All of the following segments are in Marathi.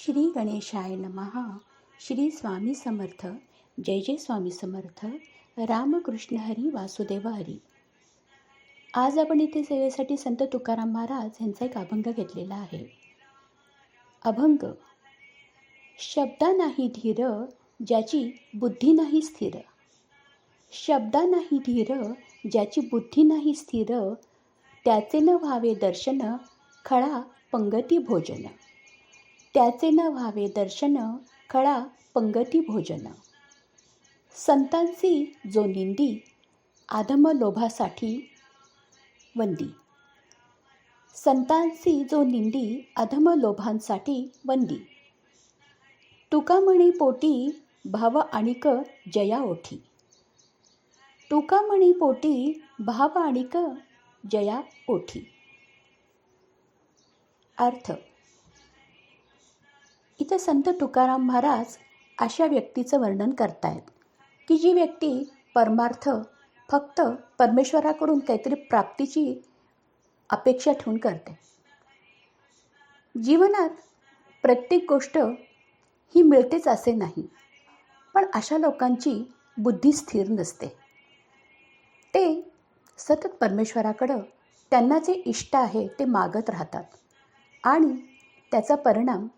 श्री गणेशाय नमः. श्री स्वामी समर्थ. जय जय स्वामी समर्थ. रामकृष्ण हरी वासुदेव हरी. आज आपण इथे सेवेसाठी संत तुकाराम महाराज यांचा एक अभंग घेतलेला आहे. अभंग. शब्दा नाही धीर, ज्याची बुद्धी नाही स्थिर. शब्दा नाही धीर, ज्याची बुद्धी नाही स्थिर. त्याचे न व्हावे दर्शन, खळा पंगती भोजन. त्याचे न व्हावे दर्शन, खळा पंगती भोजन. संतांची जो निंदी, अधम लोभासाठी वंदी. संतांची जो निंदी, अधम लोभांसाठी वंदी. तुका म्हणी पोटी, भाव आणिक जया ओठी. तुका म्हणी पोटी, भाव आणिक जया ओठी. अर्थ. इथं संत तुकाराम महाराज अशा व्यक्तीचं वर्णन करतायत की जी व्यक्ती परमार्थ फक्त परमेश्वराकडून काहीतरी प्राप्तीची अपेक्षा ठेवून करते. जीवनात प्रत्येक गोष्ट ही मिळतेच असे नाही, पण अशा लोकांची बुद्धी स्थिर नसते. ते सतत परमेश्वराकडं त्यांना जे इष्ट आहे ते मागत राहतात आणि त्याचा परिणाम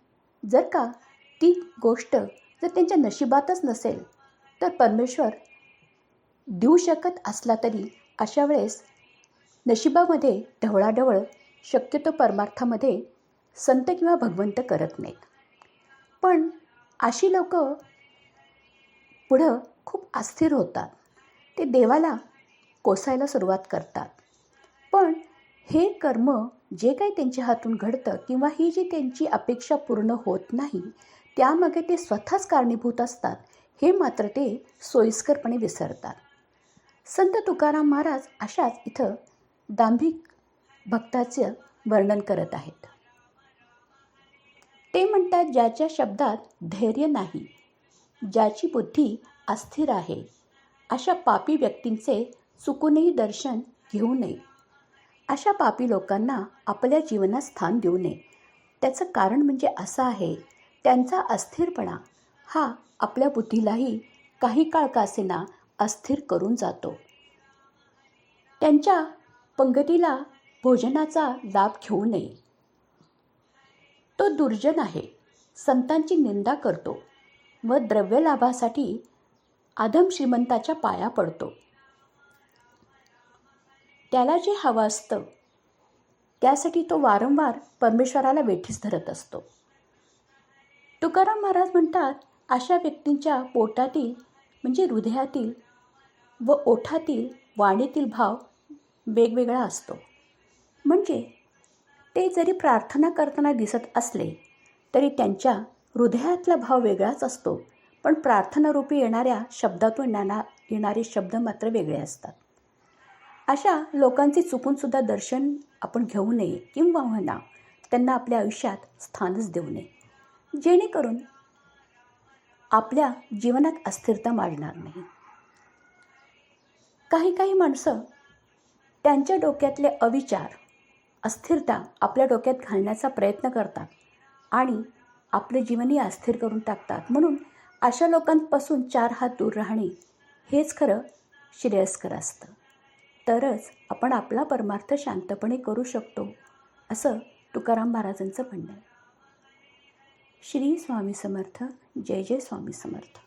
जर का ती गोष्ट जर त्यांच्या नशिबातच नसेल तर परमेश्वर देऊ शकत असला तरी अशा वेळेस नशिबामध्ये ढवळाढवळ शक्यतो परमार्थामध्ये संत किंवा भगवंत करत नाहीत. पण अशी लोक पुढं खूप अस्थिर होतात. ते देवाला कोसायला सुरुवात करतात. पण हे कर्म जे काही त्यांच्या हातून घडतं किंवा ही जी त्यांची अपेक्षा पूर्ण होत नाही त्यामागे ते स्वतःच कारणीभूत असतात हे मात्र ते सोयीस्करपणे विसरतात. संत तुकाराम महाराज अशाच इथं दांभिक भक्ताचं वर्णन करत आहेत. ते म्हणतात, ज्याच्या शब्दात धैर्य नाही, ज्याची बुद्धी अस्थिर आहे, अशा पापी व्यक्तींचे चुकूनही दर्शन घेऊ नये. अशा पापी लोकांना आपल्या जीवनात स्थान देऊ नये. त्याचं कारण म्हणजे असं आहे, त्यांचा अस्थिरपणा हा आपल्या बुद्धीलाही काही काळ का असेना अस्थिर करून जातो. त्यांच्या पंगतीला भोजनाचा लाभ घेऊ नये. तो दुर्जन आहे, संतांची निंदा करतो व द्रव्यलाभासाठी अधम श्रीमंताच्या पाया पडतो. त्याला जे हवं असतं त्यासाठी तो वारंवार परमेश्वराला वेठीस धरत असतो. तुकाराम महाराज म्हणतात, अशा व्यक्तींच्या पोटातील म्हणजे हृदयातील व ओठातील वाणीतील भाव वेगवेगळा असतो. म्हणजे ते जरी प्रार्थना करताना दिसत असले तरी त्यांच्या हृदयातला भाव वेगळाच असतो, पण प्रार्थनारूपी येणाऱ्या शब्दातून येणारे शब्द मात्र वेगळे असतात. अशा लोकांचे चुकूनसुद्धा दर्शन आपण घेऊ नये किंवा म्हणा त्यांना आपल्या आयुष्यात स्थानच देऊ नये, जेणेकरून आपल्या जीवनात अस्थिरता माजणार नाही. काही माणसं त्यांच्या डोक्यातले अविचार, अस्थिरता आपल्या डोक्यात घालण्याचा प्रयत्न करतात आणि आपले जीवनही अस्थिर करून टाकतात. म्हणून अशा लोकांपासून 4 हात दूर राहणे हेच खरं श्रेयस्कर असतं. तरच आपण आपला परमार्थ शांतपणे करू शकतो, असं तुकाराम महाराजांचं म्हणणं आहे. श्री स्वामी समर्थ. जय जय स्वामी समर्थ.